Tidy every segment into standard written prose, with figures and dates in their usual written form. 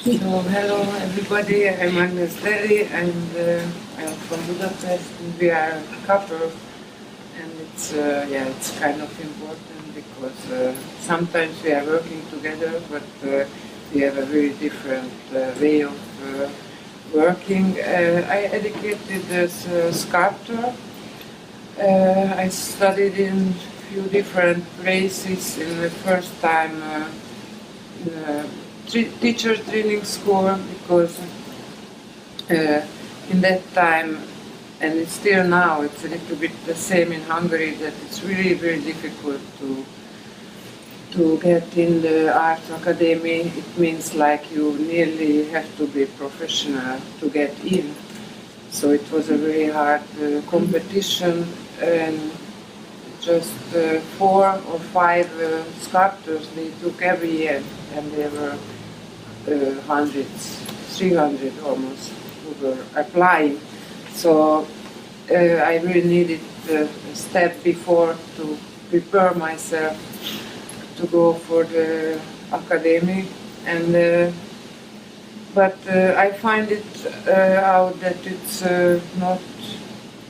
So, hello everybody, I'm Deli and I'm from Budapest. And we are a couple and it's kind of important because sometimes we are working together but we have a very different way of working. I educated as a sculptor. I studied in few different places in the first time in a teacher training school because in that time, and it's still now, it's a little bit the same in Hungary, that it's really very difficult to get in the art academy. It means like you nearly have to be professional to get in. So it was a very hard competition, and just 4 or 5 sculptors they took every year, and there were hundreds, 300 almost, who were applying. So I really needed a step before to prepare myself to go for the academy, and but I find it out that it's not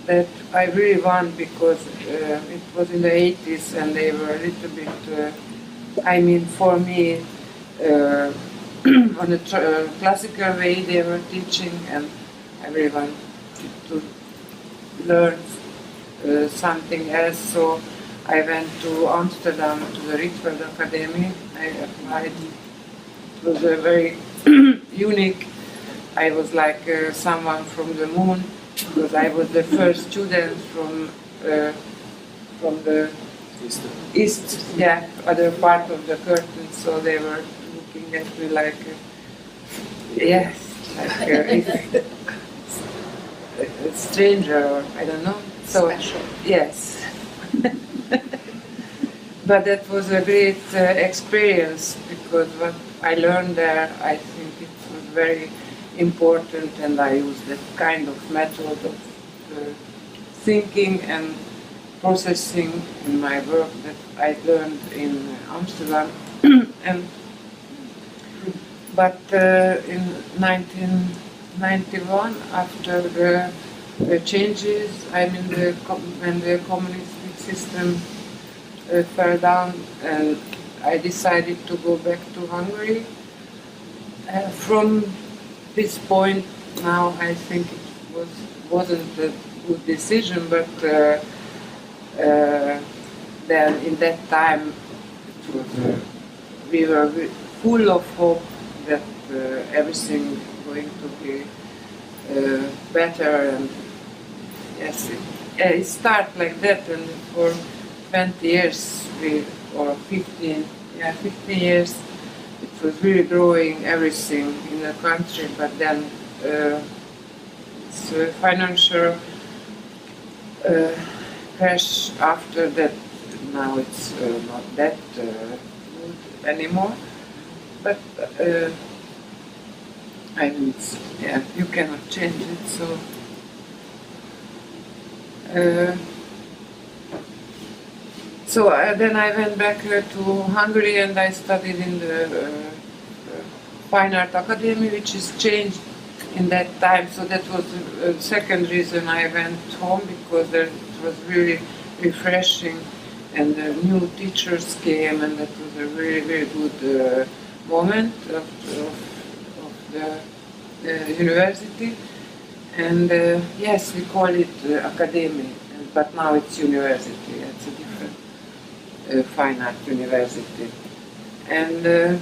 that I really want because it was in the 80s and they were a little bit, I mean, for me, on the classical way they were teaching, and I really want to learn something else. So I went to Amsterdam to the Rietveld Academy. I applied. It was a very unique. I was like someone from the moon because I was the first student from the east, yeah, other part of the curtain. So they were looking at me like, yes, like a stranger or I don't know. So Special. yes. But that was a great experience because what I learned there, I think it was very important, and I used that kind of method of thinking and processing in my work that I learned in Amsterdam. and But in 1991, after the changes, I mean when the communist system fell down, and I decided to go back to Hungary. From this point now, I think it wasn't a good decision, but then in that time it was, we were full of hope that everything going to be better, and yes, it started like that, and for 20 years, or 15, 15 years, it was really growing everything in the country, but then it's a financial crash after that. Now it's not that good anymore, but I mean, you cannot change it, so then I went back to Hungary and I studied in the Fine Art Academy, which is changed in that time. So that was the second reason I went home, because it was really refreshing, and the new teachers came, and that was a really, very good moment of the university. And yes, we call it academy, but now it's university. It's a different fine art university. And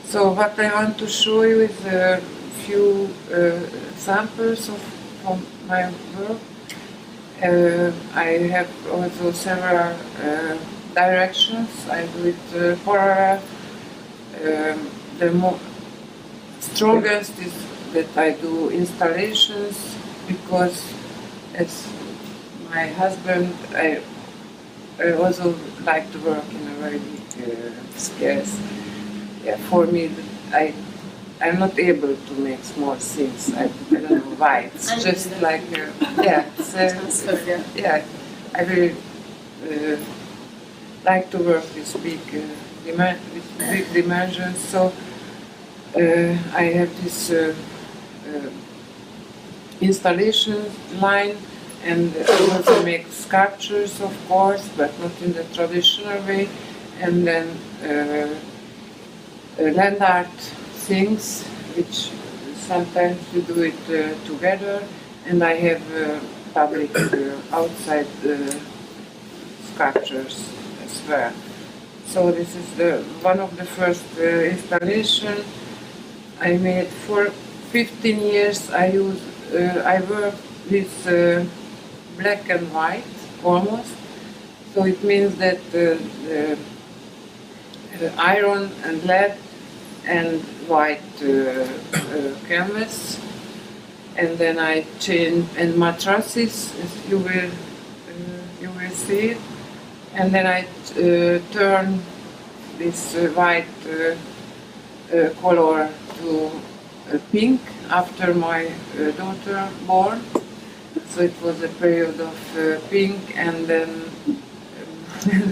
so what I want to show you is a few samples from my work. I have also several directions. I do it parallel. The strongest is that I do installations, because as my husband, I also like to work in a very big space. Yeah, for me, I'm not able to make small things. I don't know why. It's just like yeah. I really like to work with big dimensions. So I have this installation line, and I also make sculptures, of course, but not in the traditional way. And then land art things, which sometimes we do it together. And I have public outside sculptures as well. So this is one of the first installation I made. For 15 years I work with black and white almost. So it means that iron and lead and white canvas, and then I change and mattresses, as you will see it, and then I turn this white color to pink after my daughter born. So it was a period of pink, and then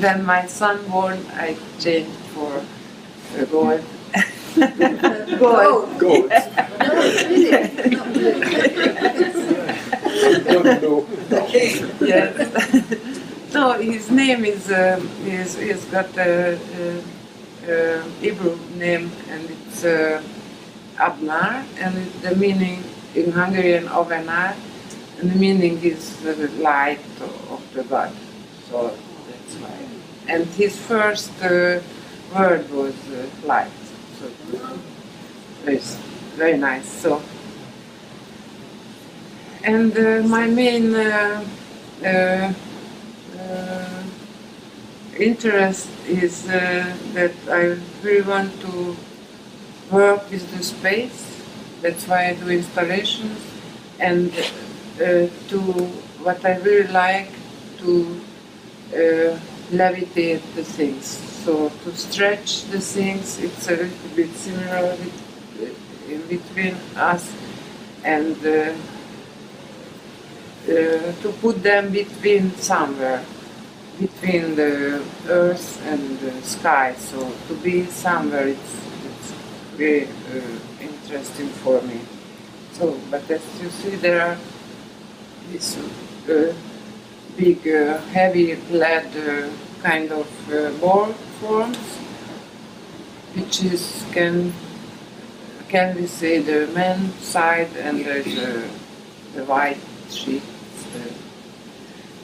then my son born, I changed for gold. Gold. Gold. Yes. No, his name is he's got a Hebrew name, and it's Abnar, and the meaning in Hungarian Overnar, and the meaning is the light of the God. So that's why. And his first word was light. So it's very nice. So, and my main interest is that I really want to work with the space. That's why I do installations, and to what I really like to levitate the things. So to stretch the things, it's a little bit similar in between us, and to put them between somewhere, between the earth and the sky. So to be somewhere, it's very interesting for me. So, but as you see, there are these big, heavy lead kind of ball forms, which is can we say the man side, and the white sheet, the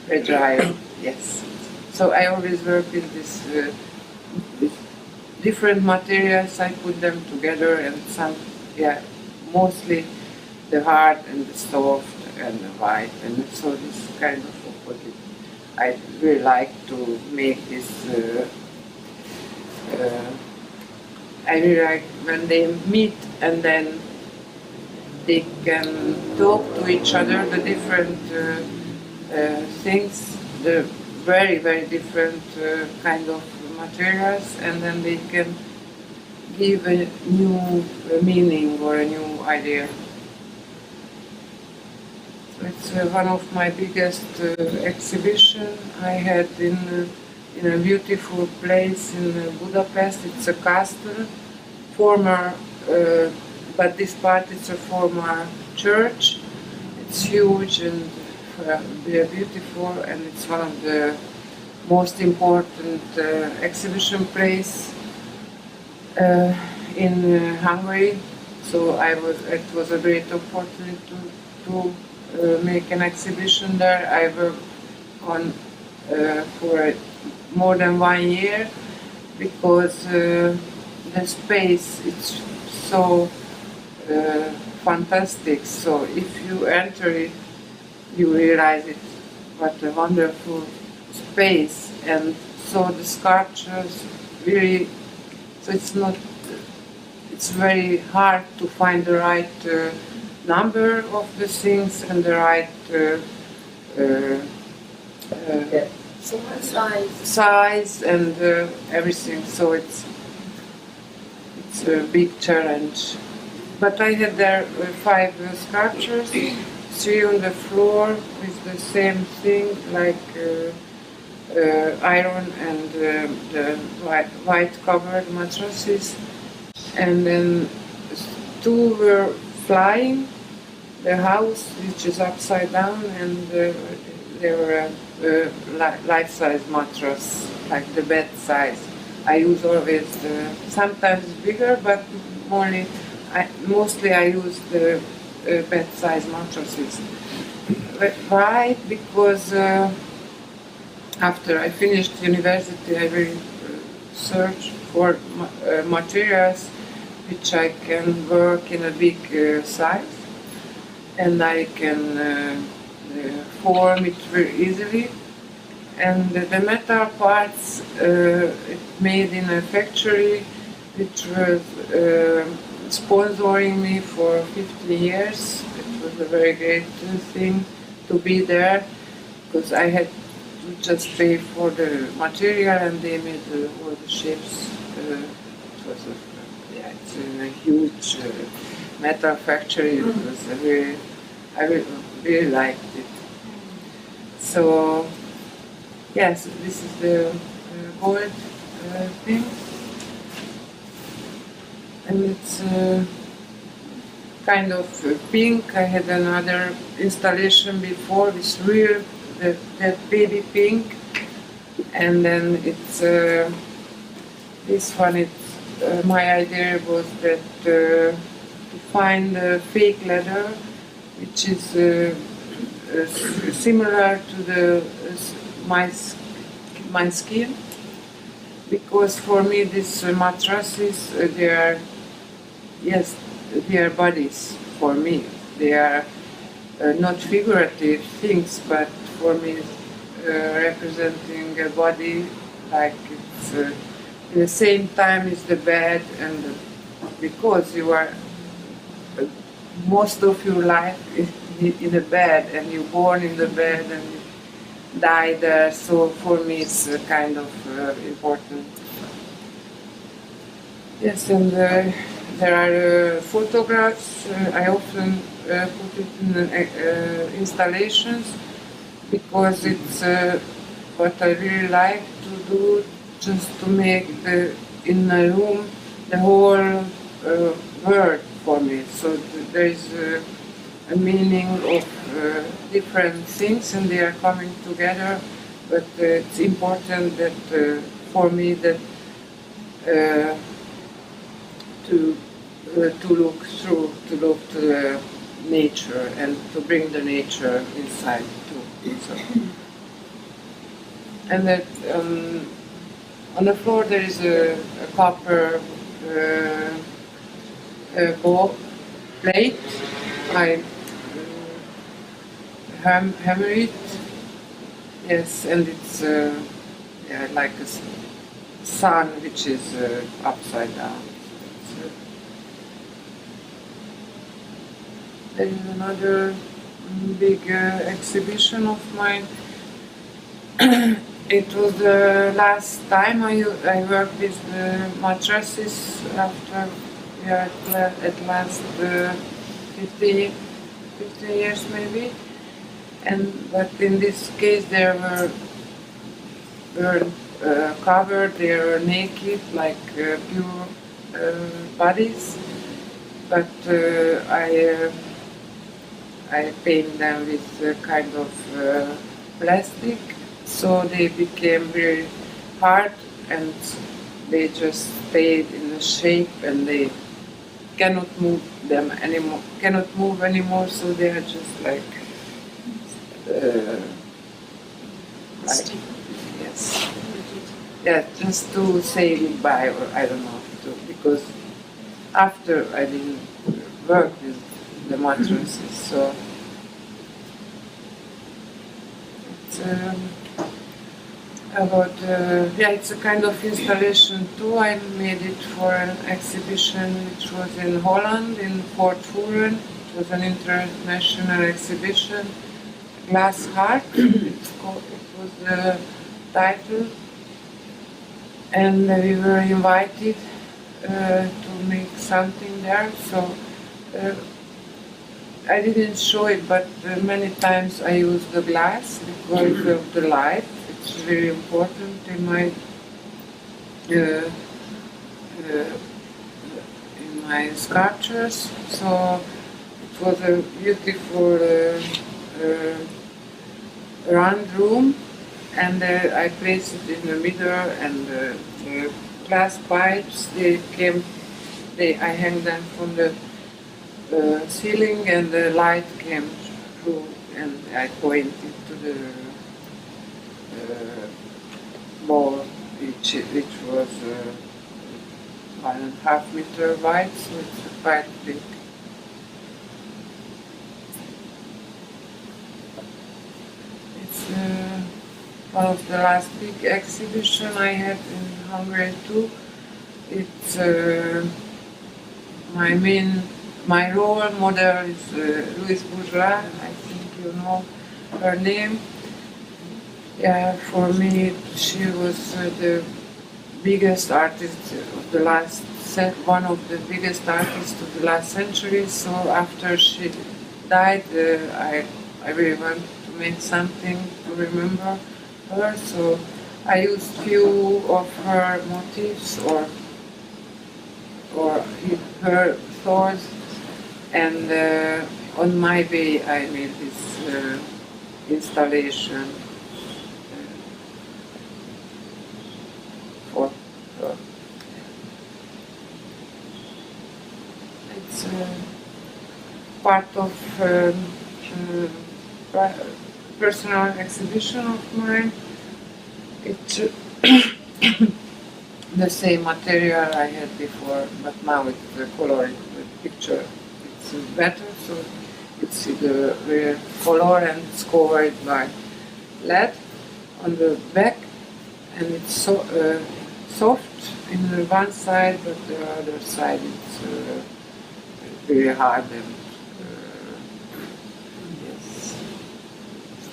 fragile. Yes. So I always work with this with different materials. I put them together, and some, mostly the hard and the soft and the white, and so this kind of opposite. I really like to make this. I really like when they meet, and then they can talk to each other, the different things, the very, very different kind of materials, and then they can give a new meaning or a new idea. So it's one of my biggest exhibition I had in a beautiful place in Budapest. It's a castle, former, but this part is a former church. It's huge and beautiful, and it's one of the most important exhibition place in Hungary. So it was a great opportunity to make an exhibition there. I worked on for more than 1 year, because the space, it's so fantastic. So if you enter it, you realize it, what a wonderful space. And so the sculptures really, so it's very hard to find the right number of the things and the right size and everything. So it's a big challenge. But I had there 5 sculptures, 3 on the floor with the same thing, like iron and the white covered mattresses, and then two were flying. The house, which is upside down, and there were life-size mattress, like the bed size. I use always sometimes bigger, but mostly I use the bed-size mattresses. But why? Because after I finished university, I will search for materials which I can work in a big size, and I can form it very easily. And the metal parts made in a factory which was sponsoring me for 50 years. It was a very great thing to be there, because I had to just pay for the material and they made all the shapes. It was it's a huge metal factory. It was I really liked it. So yes, this is the gold thing, and it's kind of pink. I had another installation before with real that baby pink, and then it's this one. It's my idea was that to find fake leather, which is similar to my skin, because for me these mattresses they are bodies for me. They are not figurative things, but for me representing a body, like it's at the same time is the bed, and because you are most of your life in a bed, and you're born in the bed and you die there, so for me it's kind of important. Yes, and there are photographs. I often put it in installations, because it's what I really like to do, just to make in a room the whole world for me. So there is a meaning of different things, and they are coming together. But it's important that for me that to look to the nature and to bring the nature inside too. So, and that on the floor there is a copper bowl plate. I hammer it. Yes, and it's like a sun which is upside down. There is another big exhibition of mine. It was the last time I worked with the mattresses after at last 50 years maybe. But in this case they were covered, they were naked, like pure bodies. But I paint them with kind of plastic, so they became very hard, and they just stayed in the shape, and they cannot move anymore. So they are just like yes, yeah, just to say goodbye, or I don't know, because after I didn't work with the mattresses, so it's it's a kind of installation too. I made it for an exhibition which was in Holland, in Fort Furen. It was an international exhibition. Glass Heart, it was the title, and we were invited to make something there. So I didn't show it, but many times I use the glass because of the light. It's very important in my sculptures. So it was a beautiful round room, and I placed it in the middle, and the glass pipes I hang them from the ceiling, and the light came through, and I pointed to the ball, which was 1.5 meter wide, so it's quite big. It's one of the last big exhibition I had in Hungary too. It's my role model is Louise Bourgeois. I think you know her name. Yeah, for me, she was the biggest artist of the one of the biggest artists of the last century. So after she died, I really wanted to make something to remember her. So I used few of her motifs or her thoughts, and on my way I made this installation for her. It's part of personal exhibition of mine. It's the same material I had before, but now it's the coloring, the picture. It's better, so it's the real color, and it's covered by LED on the back, and it's soft in the one side, but the other side it's very hard and yes,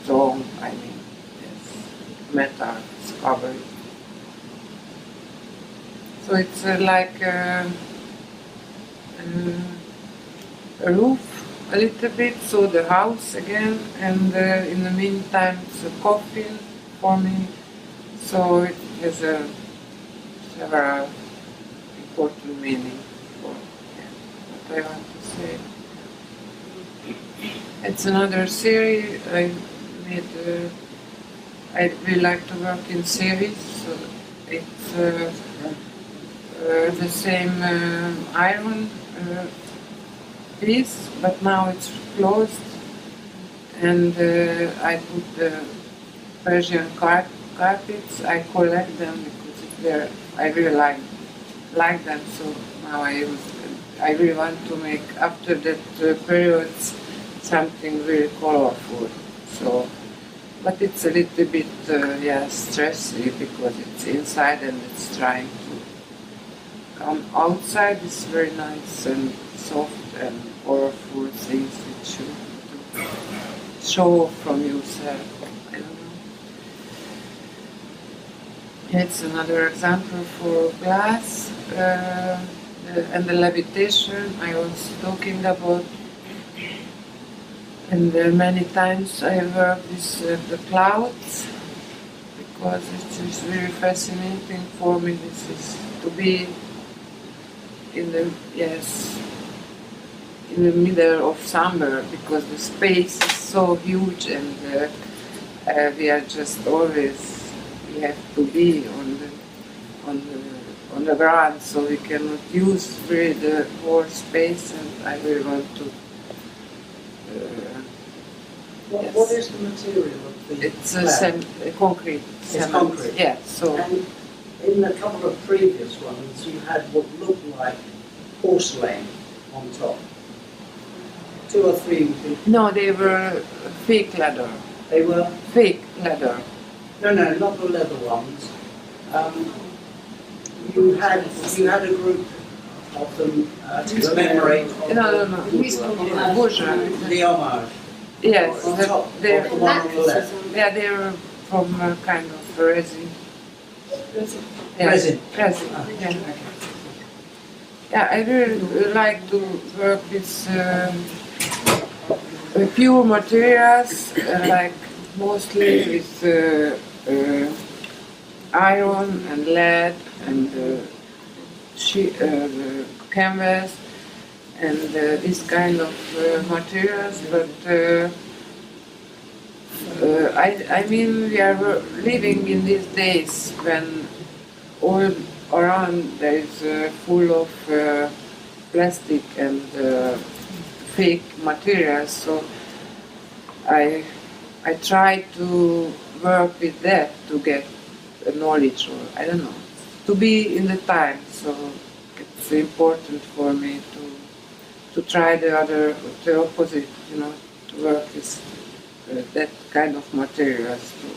strong. I mean, yes, metal is covered. So it's like a roof a little bit, so the house again, and in the meantime it's a coffin for me. So it has several important meaning for what I want to say. It's another series I made. I really like to work in series, so it's the same iron piece, but now it's closed, and I put the Persian carpets. I collect them because I really like them. So now I really want to make after that period something very colorful. So, but it's a little bit stressy because it's inside and it's trying to come outside. It's very nice and soft and powerful things that you show from yourself. I don't know. It's another example for glass and the levitation I was talking about. And many times I work with the clouds because it is very fascinating for me. This is to be in the middle of summer, because the space is so huge, and we are just always, we have to be on the ground, so we cannot use really the whole space, and I really want to. What is the material of the It's concrete. It's cement. concrete. Yeah. So. And in a couple of previous ones, you had what looked like porcelain on top. 2 or 3. No, they were fake leather. They were Fake leather. no, not the leather ones. You had a group of them to commemorate. No. Bourgeois. The homage. Yes, On top they're of the one on the left. Yeah, they're from kind of resin. Yeah, Resin. Resin. Yeah. Yeah, I really like to work with pure materials, like mostly with iron and lead and canvas and this kind of materials, but I mean we are living in these days when all around there is full of plastic and fake materials, so I try to work with that to get knowledge, or I don't know, to be in the time. So it's important for me to try the opposite, to work with that kind of materials too.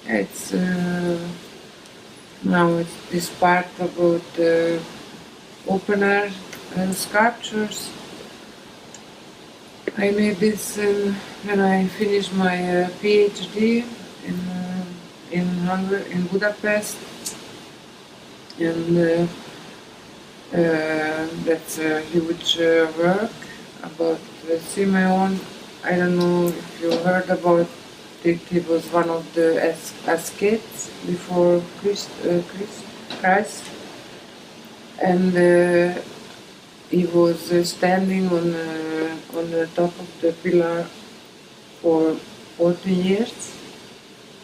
It's now it's this part about open air sculptures. I made this when I finished my PhD in Hungary, in Budapest, and that's a huge work about Simeon. I don't know if you heard about it. He was one of the ascetics before Christ, and he was standing on the top of the pillar for 40 years,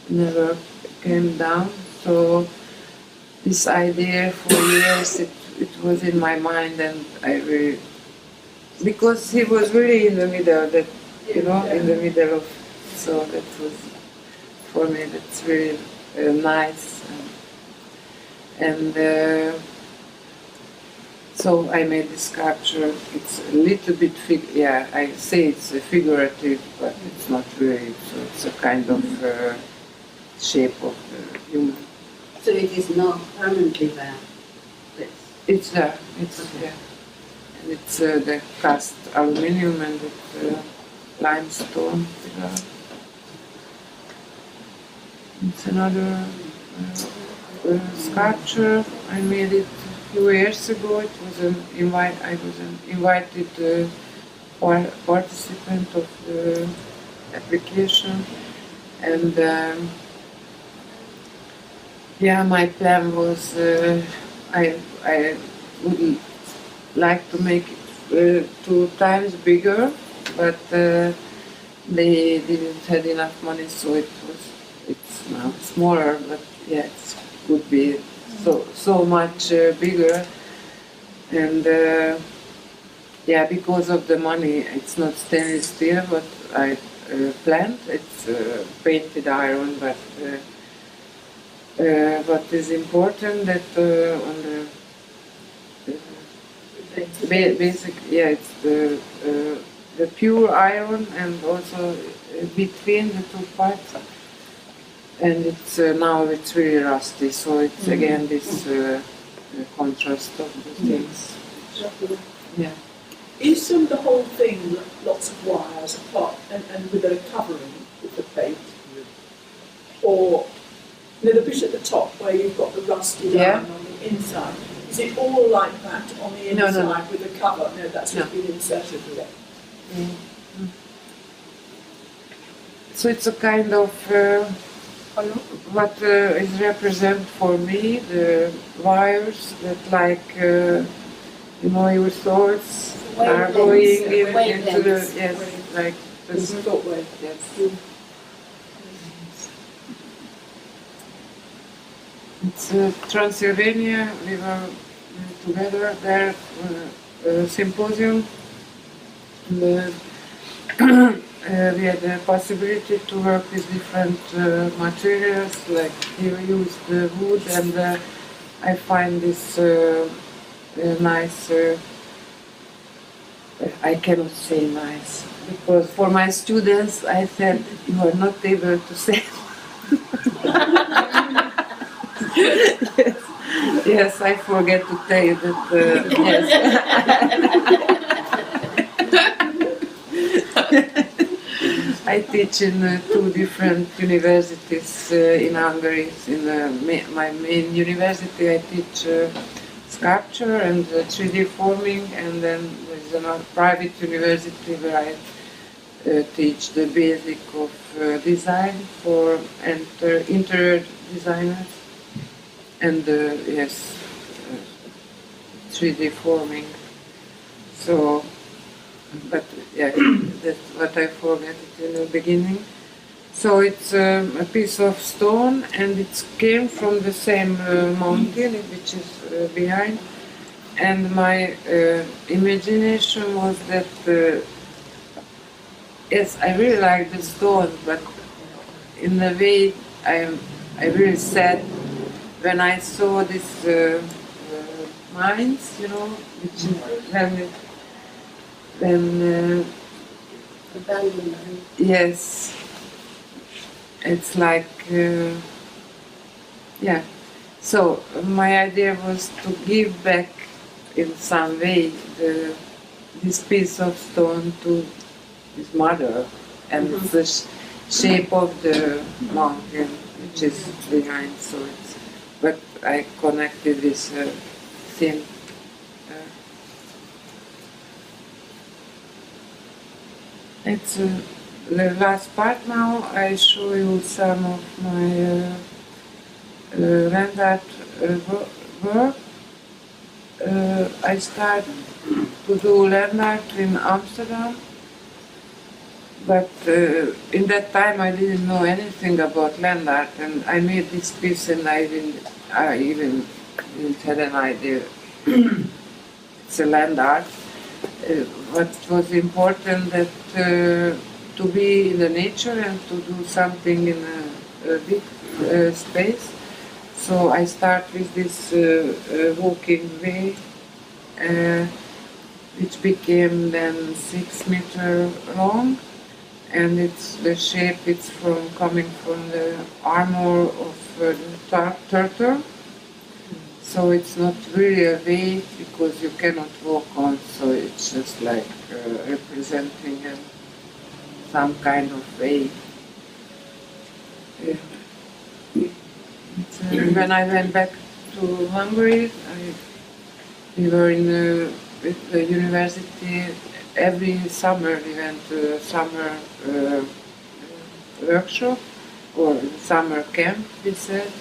never came down. So this idea for years it was in my mind, and because he was really in the middle, in the middle of, so that was for me that's really nice, and so I made this sculpture. It's a little bit I say it's figurative, but it's not really. So it's a kind of shape of the human. So it is not permanently there. It's there. It's there, and it's the cast aluminium and the limestone. It's another sculpture. I made it a few years ago. It was I was an invited participant of the application, and my plan was I would like to make it 2 times bigger, but they didn't have enough money, so it's now smaller, but it could be so much bigger, and because of the money, it's not stainless steel, but I planned. It's painted iron, but what is important that on the it's the pure iron, and also between the 2 parts. And it's now it's really rusty, so it's again this contrast of the things. Yeah. Is the whole thing lots of wires apart and with a covering with the paint, or the bit at the top where you've got the rusted iron on the inside? Is it all like that on the inside No. with a cover? No, that's just been inserted with it. So it's a kind of what is represent for me the wires that your thoughts are going into the like this thought wave. Yes. It's Transylvania. We were together there symposium. And, we had the possibility to work with different materials, like we used wood, and I find this nice, I cannot say nice, because for my students I said you are not able to say. Yes, I forget to tell you that, yes. I teach in 2 different universities in Hungary. In my main university I teach sculpture and 3D forming, and then there's another private university where I teach the basic of design for interior designers. and yes, 3D forming. So, but yeah, that's what I forgot in the beginning. So it's a piece of stone, and it came from the same mountain which is behind. And my imagination was that yes, I really like the stone, but in a way I really sad when I saw these mines, you know, which when Abandoned land. yes, it's like yeah. So my idea was to give back in some way this piece of stone to his mother, and it's the shape of the mountain which is behind. So it's, but I connected this thin. It's the last part now. I show you some of my land art work. I start to do land art in Amsterdam, but in that time I didn't know anything about land art, and I made this piece, and I even didn't have an idea it's a land art. What was important that to be in the nature and to do something in a big space. So I start with this walking way, which became then 6 meters long, and it's the shape. It's from coming from the armor of the turtle. So it's not really a way because you cannot walk on. So it's just like representing some kind of way. When I went back to Hungary, we were in with the university. Every summer we went to a summer workshop or summer camp, we said.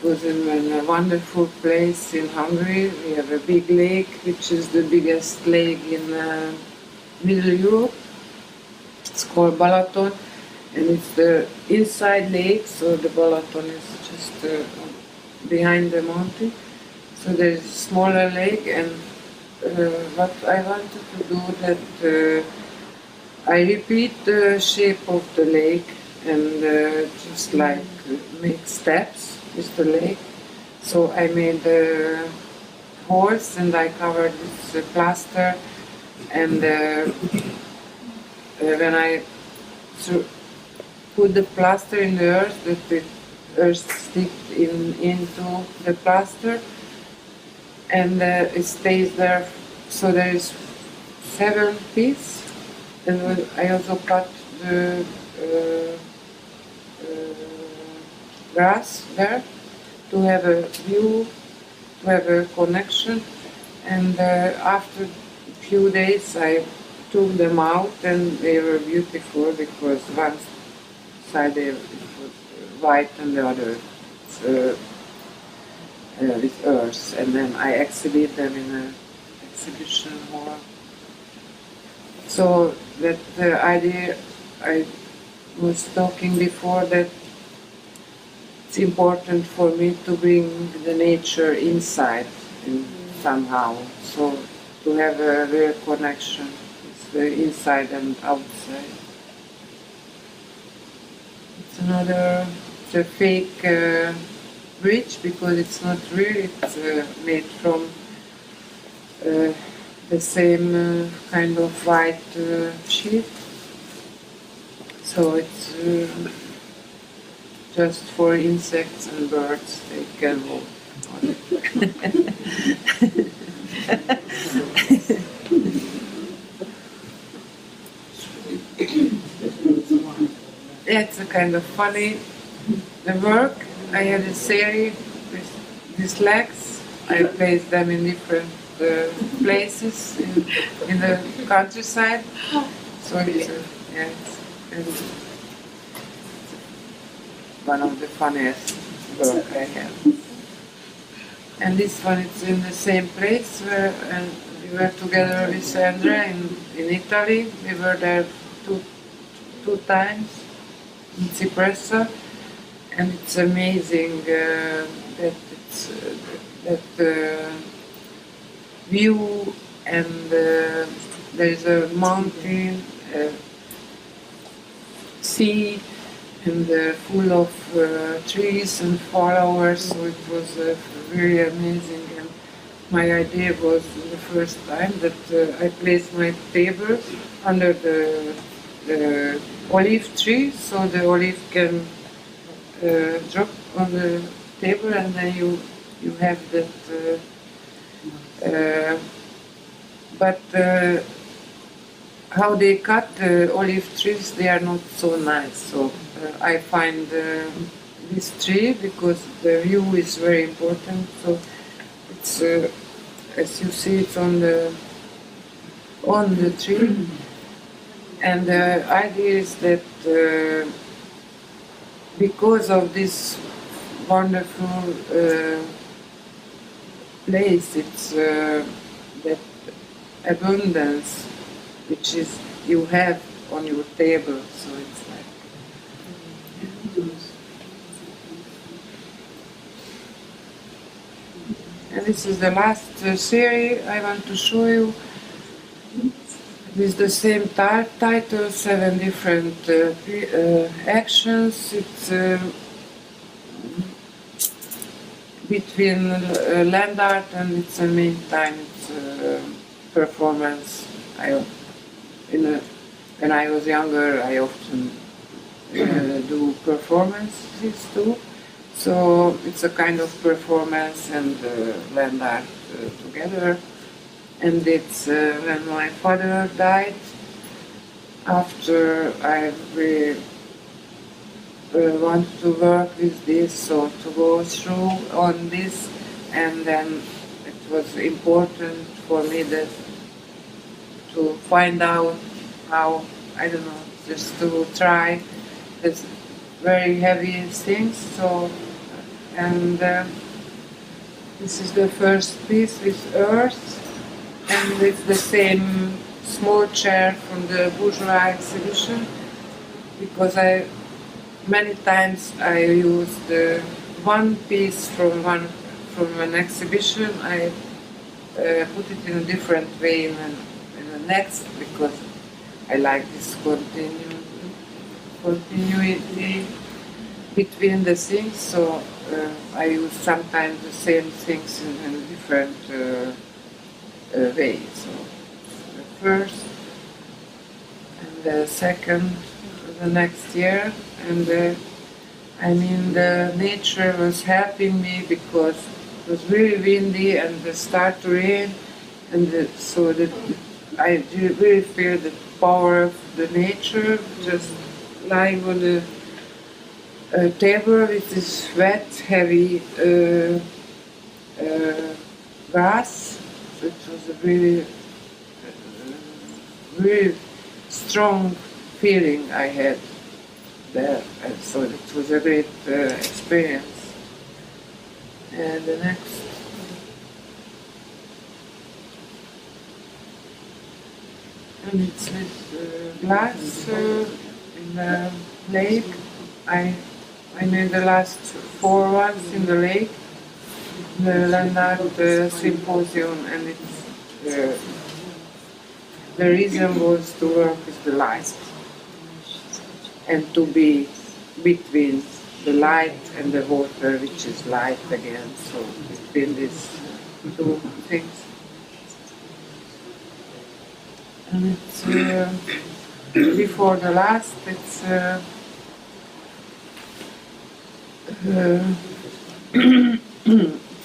It was in a wonderful place in Hungary. We have a big lake, which is the biggest lake in Middle Europe. It's called Balaton. And it's the inside lake, so the Balaton is just behind the mountain. So there's a smaller lake, and what I wanted to do that I repeat the shape of the lake and just like make steps with the lake. So I made holes and I covered with plaster, and when I put the plaster in the earth, that the earth sticks into the plaster, and it stays there. So there is 7 pieces, and I also cut the grass there to have a view, to have a connection. And after a few days, I took them out, and they were beautiful because one side it was white and the other with earth, and then I exhibit them in an exhibition hall. So that the idea I was talking before, that it's important for me to bring the nature inside somehow, so to have a real connection with the inside and outside. It's another, it's a fake bridge because it's not real, it's made from the same kind of white sheet. So it's just for insects and birds, they can walk on it. Yeah, it's a kind of funny, the work. I had a series with these legs. I placed them in different places in the countryside. So it's, yeah, it's one of the funniest work I have. And this one is in the same place where and we were together with Andrea in Italy. We were there two times in Cipressa, and it's amazing that it's that view, and there is a mountain, sea, and full of trees and flowers. So it was very amazing. And my idea was the first time that I placed my table under the olive tree, so the olive can drop on the table, and then you have that. But how they cut the olive trees, they are not so nice. So I find this tree because the view is very important. So it's as you see, it's on the tree, and the idea is that because of this wonderful place, it's that abundance which is you have on your table. So it's like and this is the last series I want to show you. With the same title, 7 different actions. It's between land art, and it's a meantime it's performance. When I was younger, I often do performances too. So it's a kind of performance and land art together. And it's when my father died, after I really wanted to work with this, so to go through on this, and then it was important for me that to find out how, I don't know, just to try this very heavy things. So, and this is the first piece with earth, and it's the same small chair from the bourgeois exhibition, because many times I used one piece from an exhibition. I put it in a different way in the next, because I like this continuity between the things. So I use sometimes the same things in a different way. So the first and the second the next year, and I mean the nature was helping me because it was really windy and it started to rain, and so that I really feel the power of the nature just lying on the table with this wet, heavy grass. So it was a really strong feeling I had there, and so it was a great experience. And the next, and it's with glass in the lake. I made the last 4 ones in the lake, the land art symposium, and it's the reason was to work with the light and to be between the light and the water, which is light again. So between these two things, and it's before the last. It's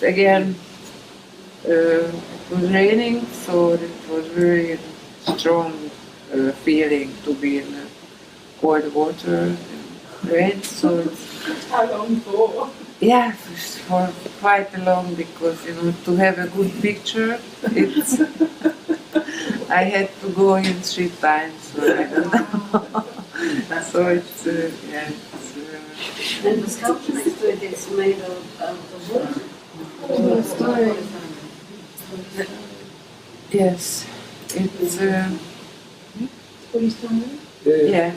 again. It was raining, so it was very strong feeling to be in cold water and rain. So it's How long for? yeah, for quite long, because to have a good picture, it's I had to go in 3 times. So I don't know. So it's yeah. And the sculpture next to it is made of wood. Toy Story. Yes, it's Toy Story. yeah.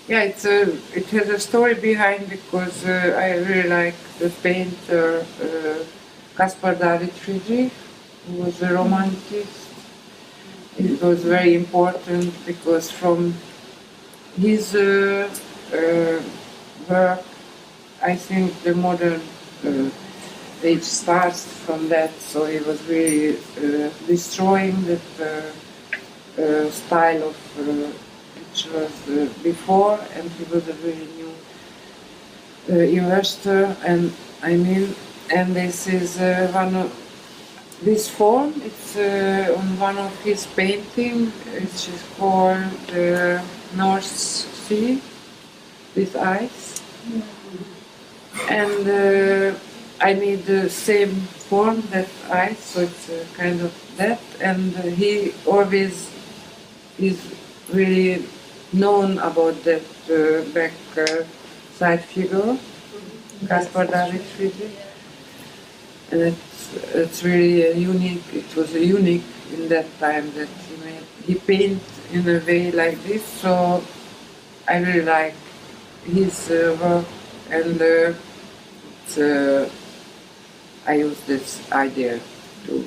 Yeah, it has a story behind because I really like the painter Caspar David Friedrich, who was a romanticist. It was very important because from his work, I think the modern age starts from that. So he was really destroying that style of which was before, and he was a really new investor. And I mean, and this is one of this form. It's on one of his painting, which is called the North Sea with ice, and I made the same form that ice, so it's kind of that. And he always is really known about that back side figure, Caspar David Friedrich, and it's really unique. It was unique in that time that he paint in a way like this. So I really like his work, and I use this idea to.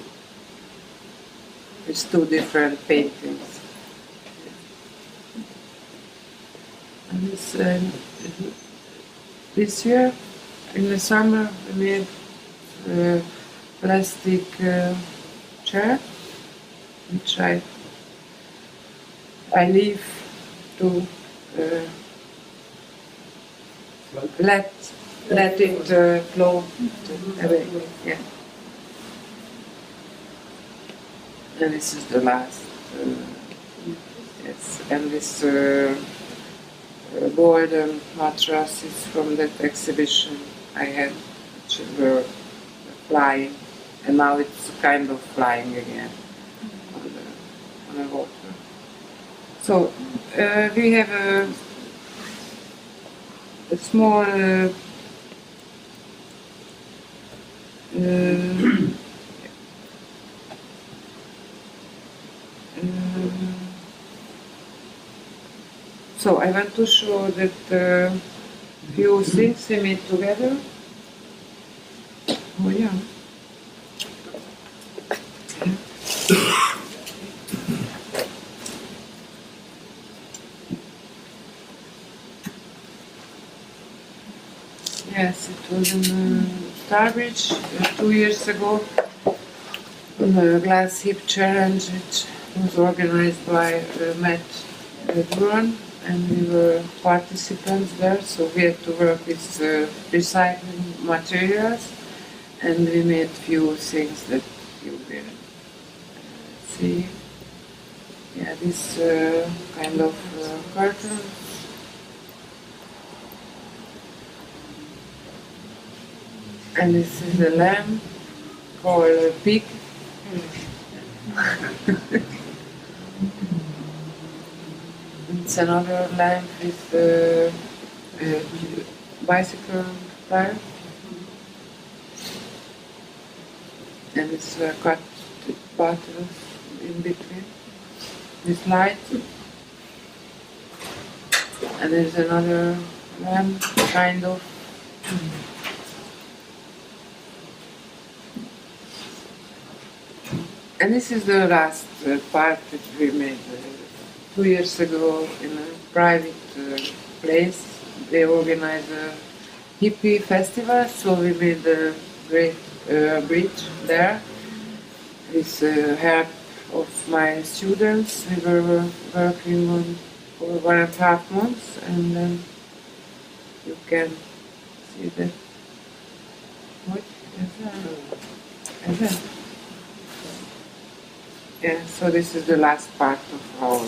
It's two different paintings. And this year, in the summer, we made a plastic chair, which I leave to let it flow away. Yeah. And this is the last. Yes, and this golden mattress is from that exhibition I had, which were flying, and now it's kind of flying again on the water. So we have a small so I want to show that few things we made together. Oh yeah. Yes, it was in Starbridge 2 years ago on the Glass Hip Challenge, which was organized by Matt Duran, and we were participants there, so we had to work with recycling materials, and we made few things that you will see. Yeah, this kind of curtain. And this is a lamp called a pig. It's another lamp with a bicycle tire. And it's cut buttons in between with light. And there's another lamp, kind of. And this is the last part that we made 2 years ago in a private place. They organized a hippie festival, so we made a great bridge there with help of my students. We were working on for 1.5 months, and then you can see that. What is that? Yeah, so this is the last part of our